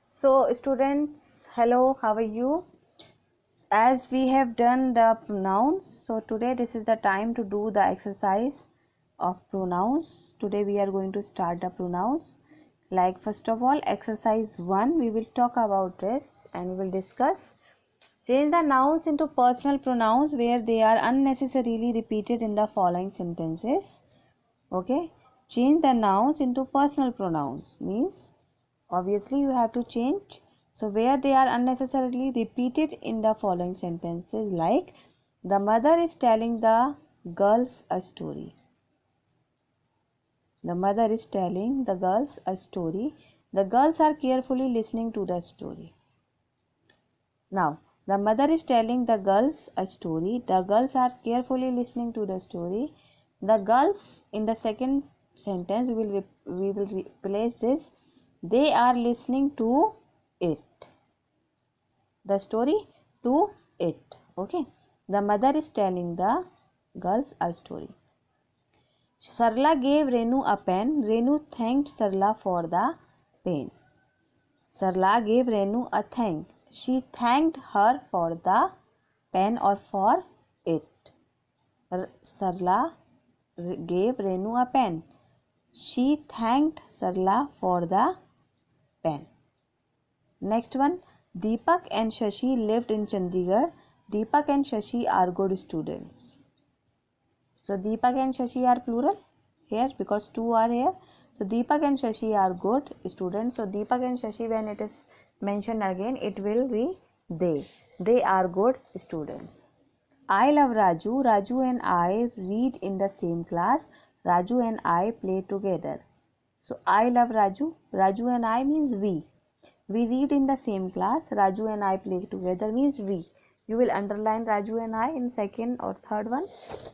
So students, hello, how are you? As we have done the pronouns, so today this is the time to do the exercise of pronouns. Today we are going to start the pronouns. Like first of all, exercise 1, we will talk about this and we will discuss. Change the nouns into personal pronouns where they are unnecessarily repeated in the following sentences. Okay, change the nouns into personal pronouns means obviously you have to change, so where they are unnecessarily repeated in the following sentences, like the mother is telling the girls a story. The mother is telling the girls a story. The girls are carefully listening to the story. Now the mother is telling the girls a story. The girls are carefully listening to the story. The girls, in the second sentence we will replace this. They are listening to it. The story to it. Okay. The mother is telling the girls a story. Sarla gave Renu a pen. Renu thanked Sarla for the pen. Sarla gave Renu a thank. She thanked her for the pen or for it. Sarla gave Renu a pen. She thanked Sarla for the pen. Next one, Deepak and Shashi lived in Chandigarh. Deepak and Shashi are good students. So Deepak and Shashi are plural here because two are here. So Deepak and Shashi are good students. So Deepak and Shashi, when it is mentioned again, it will be they. They are good students. I love Raju. Raju and I read in the same class. Raju and I play together. So I love Raju. Raju and I means we. We read in the same class. Raju and I play together means we. You will underline Raju and I in second or third one,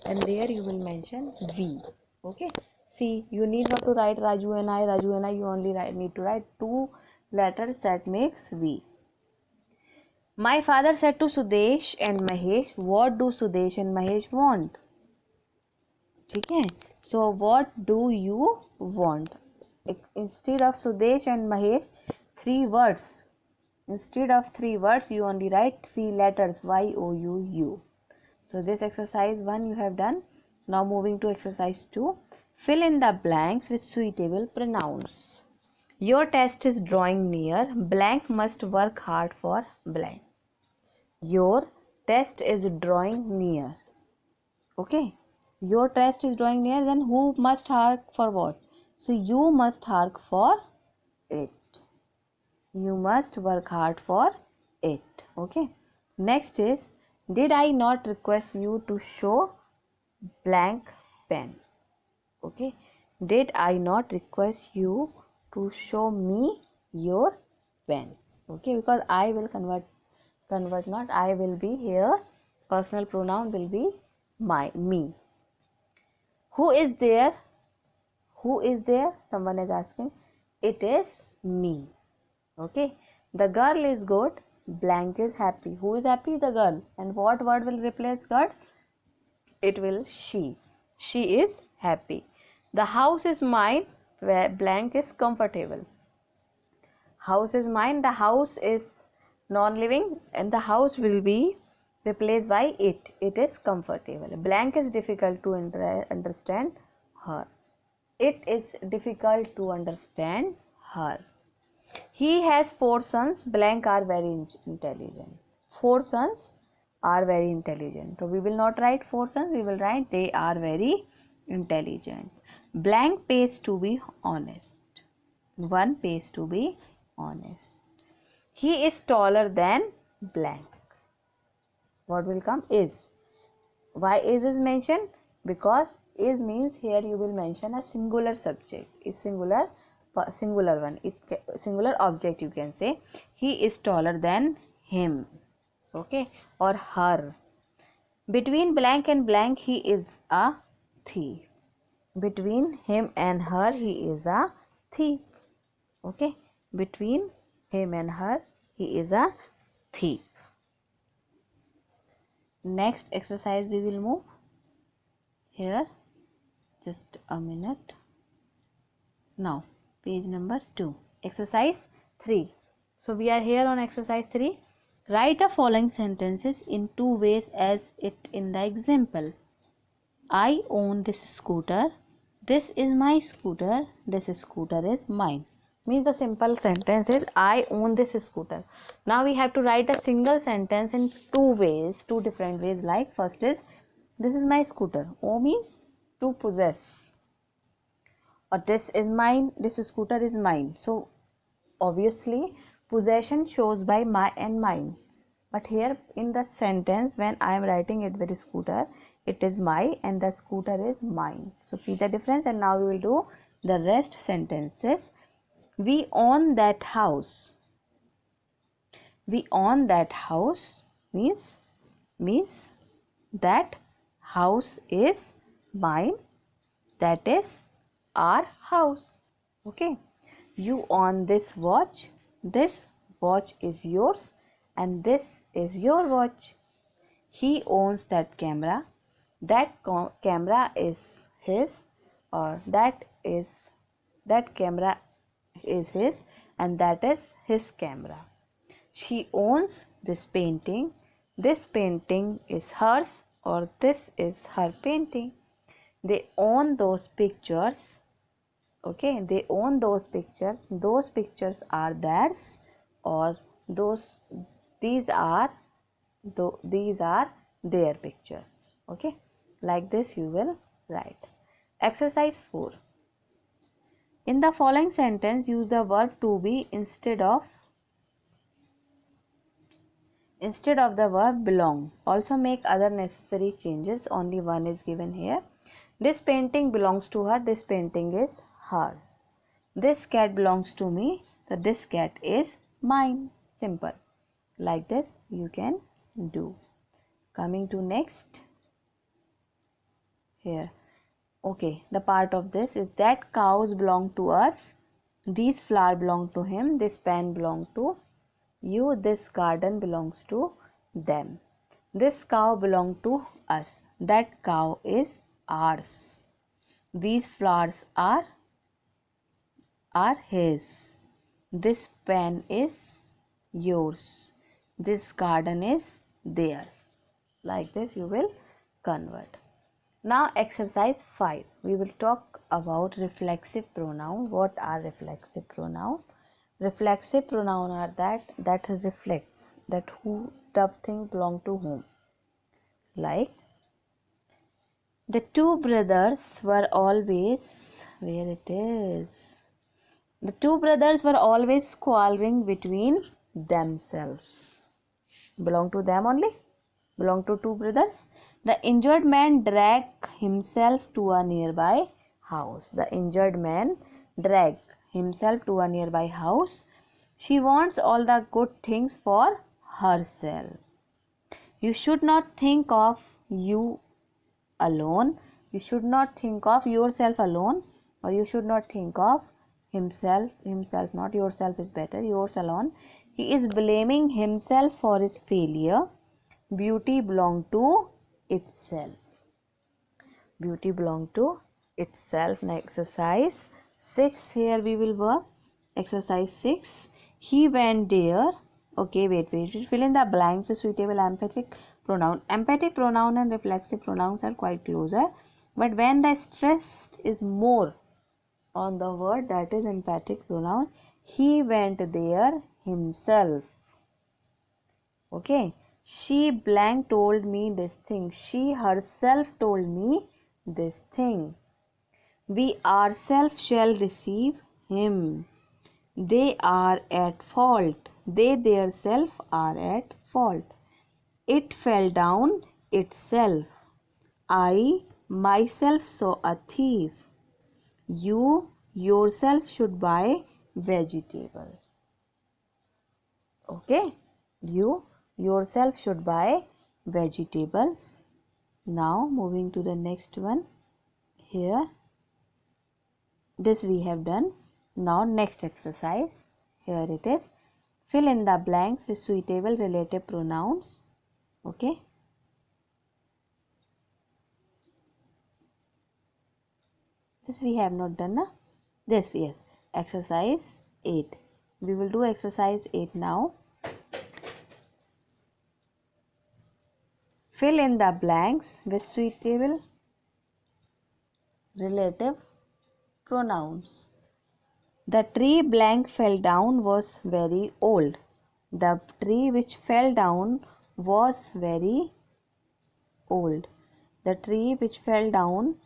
and there you will mention we. Okay. See, you need not to write Raju and I. Raju and I. You only need to write two letters that makes we. My father said to Sudesh and Mahesh, what do Sudesh and Mahesh want? ठीक है. So what do you want? Instead of Sudesh and Mahesh, three words. Instead of three words, you only write three letters Y-O-U-U. So this exercise 1 you have done. Now moving to exercise 2. Fill in the blanks with suitable pronouns. Your test is drawing near. Blank must work hard for blank. Your test is drawing near. Okay. Your test is drawing near. Then who must hark for what? So you must hark for it. You must work hard for it. Okay. Next is, did I not request you to show blank pen? Okay. Did I not request you to show me your pen? Okay. Because I will convert not I will be here. Personal pronoun will be me. Who is there? Who is there? Someone is asking. It is me. Okay. The girl is good. Blank is happy. Who is happy? The girl. And what word will replace good? It will she. She is happy. The house is mine. Where blank is comfortable. House is mine. The house is non-living and the house will be replaced by it. It is comfortable. Blank is difficult to understand her. It is difficult to understand her. He has 4 sons. Blank are very intelligent. 4 sons are very intelligent. So we will not write 4 sons. We will write they are very intelligent. Blank pays to be honest. One pays to be honest. He is taller than blank. What will come? Is. Why is mentioned? Because is means here you will mention a singular subject. Is singular one. Singular object you can say. He is taller than him. Okay. Or her. Between blank and blank he is a thief. Between him and her he is a thief. Okay. Between him and her he is a thief. Next exercise we will move here. Just a minute. Now page number 2. Exercise 3. So we are here on exercise 3. Write the following sentences in two ways as it in the example. I own this scooter. This is my scooter. This scooter is mine. Means the simple sentence is I own this scooter. Now we have to write a single sentence in two ways, two different ways. Like first is this is my scooter. O means to possess. Or this is mine. This scooter is mine. So obviously possession shows by my and mine. But here in the sentence when I am writing it with scooter, it is my and the scooter is mine. So see the difference. And now we will do the rest sentences. We own that house. We own that house means that house is mine. That is our house. Okay. You own this watch. This watch is yours and this is your watch. He owns that camera. That camera is his, or that camera is his and that is his camera. She owns this painting. This painting is hers, or this is her painting. They own those pictures. Okay, they own those pictures are theirs, or these are their pictures. Okay, like this you will write. Exercise 4. In the following sentence use the verb to be instead of the verb belong. Also make other necessary changes. Only one is given here. This painting belongs to her. This painting is hers. This cat belongs to me. So this cat is mine. Simple. Like this you can do. Coming to next. Here. Okay. The part of this is that cows belong to us. These flowers belong to him. This pen belongs to you. This garden belongs to them. This cow belongs to us. That cow is ours. These flowers are his. This pen is yours. This garden is theirs. Like this you will convert. Now exercise 5. We will talk about reflexive pronoun. What are reflexive pronoun? Reflexive pronoun are that reflects that who the thing belong to whom. Like the two brothers were always, where it is? The two brothers were always quarreling between themselves. Belong to them only? Belong to two brothers? The injured man dragged himself to a nearby house. The injured man dragged himself to a nearby house. She wants all the good things for herself. You should not think of you alone. You should not think of yourself alone, or you should not think of himself not yourself is better, yours alone. He is blaming himself for his failure. Beauty belong to itself. Beauty belong to itself. Now exercise 6. Here we will work. Exercise 6. He went there. Okay, wait. Fill in the blanks with suitable emphatic pronoun. Emphatic pronoun and reflexive pronouns are quite closer, but when the stress is more on the word, that is emphatic pronoun. He went there himself. Okay. She blank told me this thing. She herself told me this thing. We ourselves shall receive him. They are at fault. They theirself are at fault. It fell down itself. I myself saw a thief. You yourself should buy vegetables. Okay, you yourself should buy vegetables. Now moving to the next one. Here, this we have done. Now next exercise. Here it is. Fill in the blanks with suitable relative pronouns. Okay. This we have not done. Na? This, yes. Exercise 8. We will do exercise 8 now. Fill in the blanks with suitable relative pronouns. The tree blank fell down was very old. The tree which fell down was very old. The tree which fell down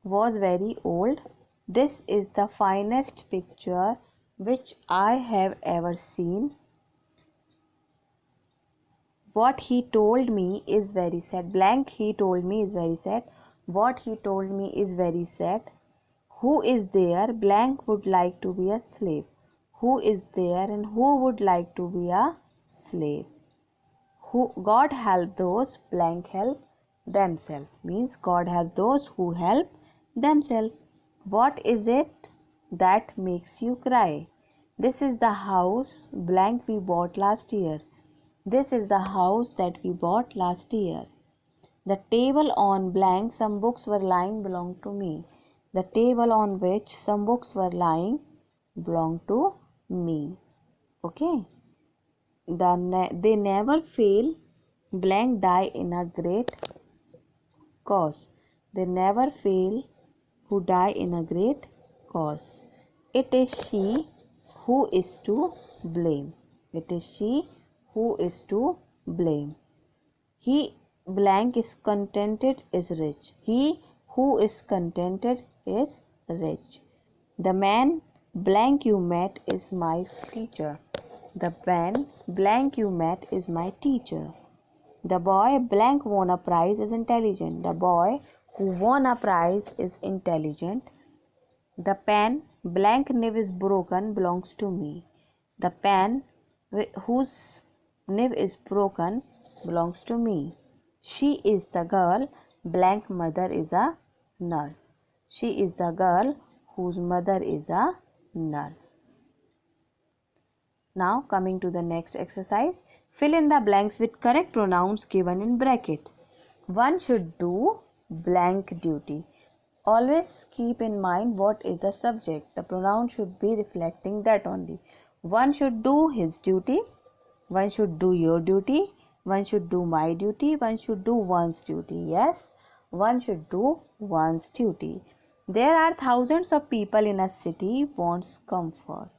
was very old. This is the finest picture which I have ever seen. What he told me is very sad. Blank he told me is very sad. What he told me is very sad. Who is there? Blank would like to be a slave. Who is there and who would like to be a slave? Who God help those blank help themselves. Means God help those who help themselves. What is it that makes you cry? This is the house blank we bought last year. This is the house that we bought last year. The table on blank some books were lying belonged to me. The table on which some books were lying belonged to me. Okay. They never fail blank die in a great cause. They never fail who die in a great cause. It is she who is to blame. It is she who is to blame. He blank is contented is rich. He who is contented is rich. The man blank you met is my teacher. The man blank you met is my teacher. The boy blank won a prize is intelligent. The boy who won a prize is intelligent. The pen blank nib is broken belongs to me. The pen whose nib is broken belongs to me. She is the girl blank mother is a nurse. She is the girl whose mother is a nurse. Now coming to the next exercise. Fill in the blanks with correct pronouns given in bracket. One should do blank duty. Always keep in mind what is the subject. The pronoun should be reflecting that only. One should do his duty. One should do your duty. One should do my duty. One should do one's duty. Yes, one should do one's duty. There are thousands of people in a city wants comfort.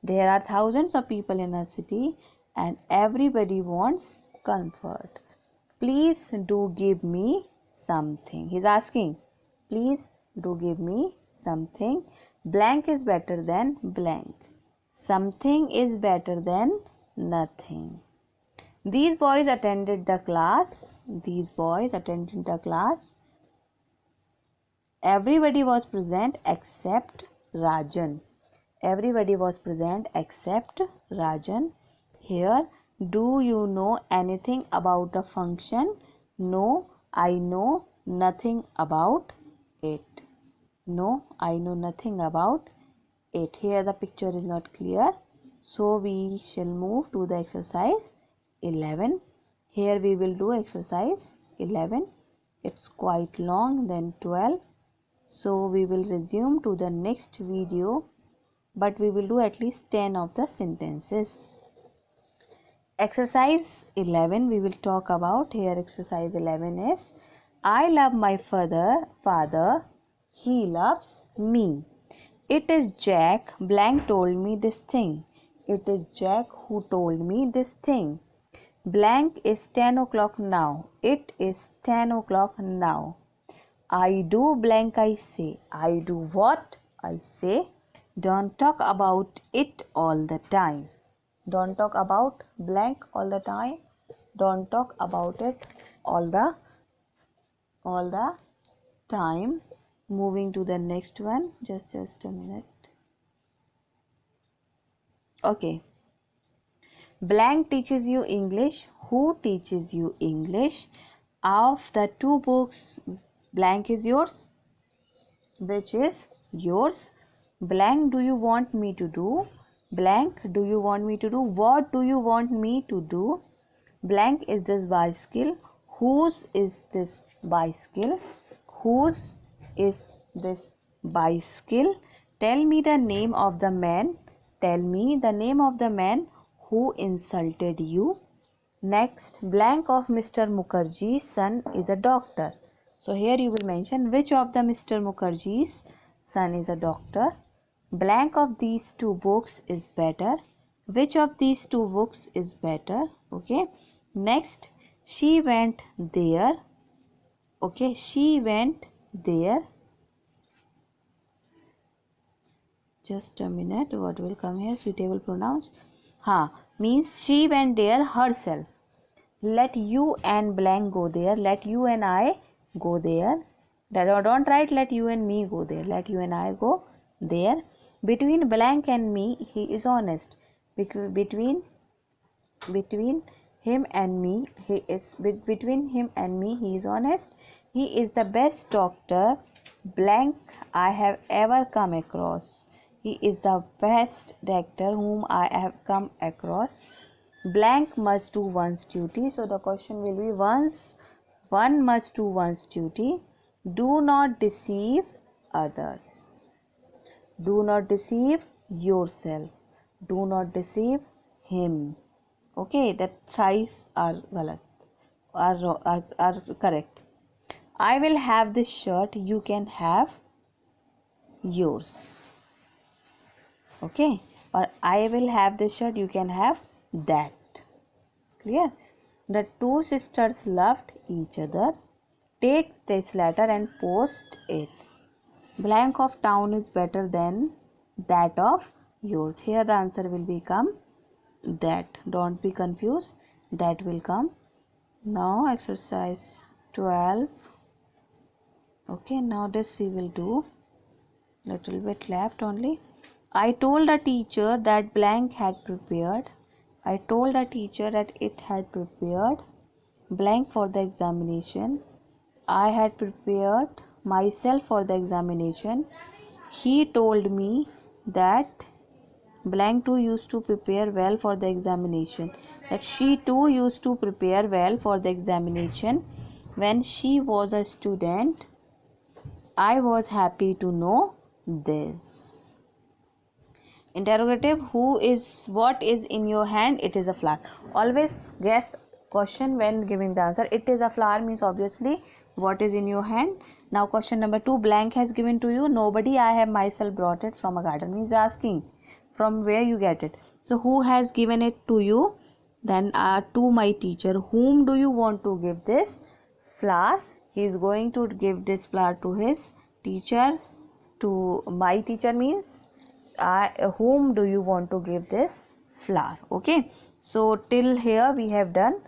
There are thousands of people in a city and everybody wants comfort. Please do give me something. He's asking, please do give me something. Blank is better than blank. Something is better than nothing. These boys attended the class. These boys attended the class. Everybody was present except Rajan. Everybody was present except Rajan. Here, do you know anything about the function? No, I know nothing about it. No, I know nothing about it. Here the picture is not clear. So we shall move to the exercise 11. Here we will do exercise 11. It's quite long than 12. So we will resume to the next video, but we will do at least 10 of the sentences. Exercise 11 we will talk about. Here exercise 11 is I love my father, he loves me. It is Jack blank told me this thing. It is Jack who told me this thing. Blank is 10 o'clock now. It is 10 o'clock now. I do blank I say. I do what I say. Don't talk about it all the time. Don't talk about blank all the time. Don't talk about it all the time. Moving to the next one. Just a minute. Okay. Blank teaches you English. Who teaches you English? Of the two books, blank is yours. Which is yours? Blank do you want me to do? Blank do you want me to do? What do you want me to do? Blank is this bicycle. Whose is this bicycle? Whose is this bicycle? Tell me the name of the man. tell me the name of the man who insulted you. Next, blank of Mr. Mukherjee's son is a doctor. So here you will mention which of the Mr. Mukherjee's son is a doctor. Blank of these two books is better. Which of these two books is better? Okay. Next, she went there. Okay, she went there. Just a minute, what will come here? Suitable pronouns. Means she went there herself. Let you and blank go there. Let you and I go there. Don't write let you and me go there. Let you and I go there. Between blank and me, he is honest. Between him and me, he is honest. He is the best doctor blank I have ever come across. He is the best doctor whom I have come across. Blank must do one's duty. So the question will be one must do one's duty. Do not deceive others. Do not deceive yourself. Do not deceive him. Okay, that thrice are galat, are correct. I will have this shirt. You can have yours. Okay, or I will have this shirt. You can have that. Clear? The two sisters loved each other. Take this letter and post it. Blank of town is better than that of yours. Here the answer will become that. Don't be confused. That will come. Now exercise 12. Okay, now this we will do. Little bit left only. I told the teacher that blank had prepared. I told the teacher that it had prepared blank for the examination. I had prepared myself for the examination. He told me that blank too used to prepare well for the examination. That she too used to prepare well for the examination. When she was a student, I was happy to know this. Interrogative, what is in your hand? It is a flower. Always guess question when giving the answer. It is a flower means obviously what is in your hand. Now question number 2, blank has given to you. Nobody, I have myself brought it from a garden. Means asking from where you get it. So who has given it to you? Then to my teacher. Whom do you want to give this flower? He is going to give this flower to his teacher. To my teacher means whom do you want to give this flower? Okay, so till here we have done.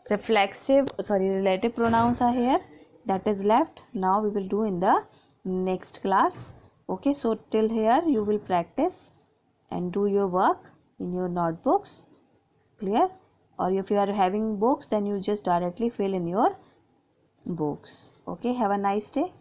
Relative pronouns are here, that is left. Now we will do in the next class. Okay, so till here you will practice and do your work in your notebooks. Clear? Or if you are having books, then you just directly fill in your books. Okay, have a nice day.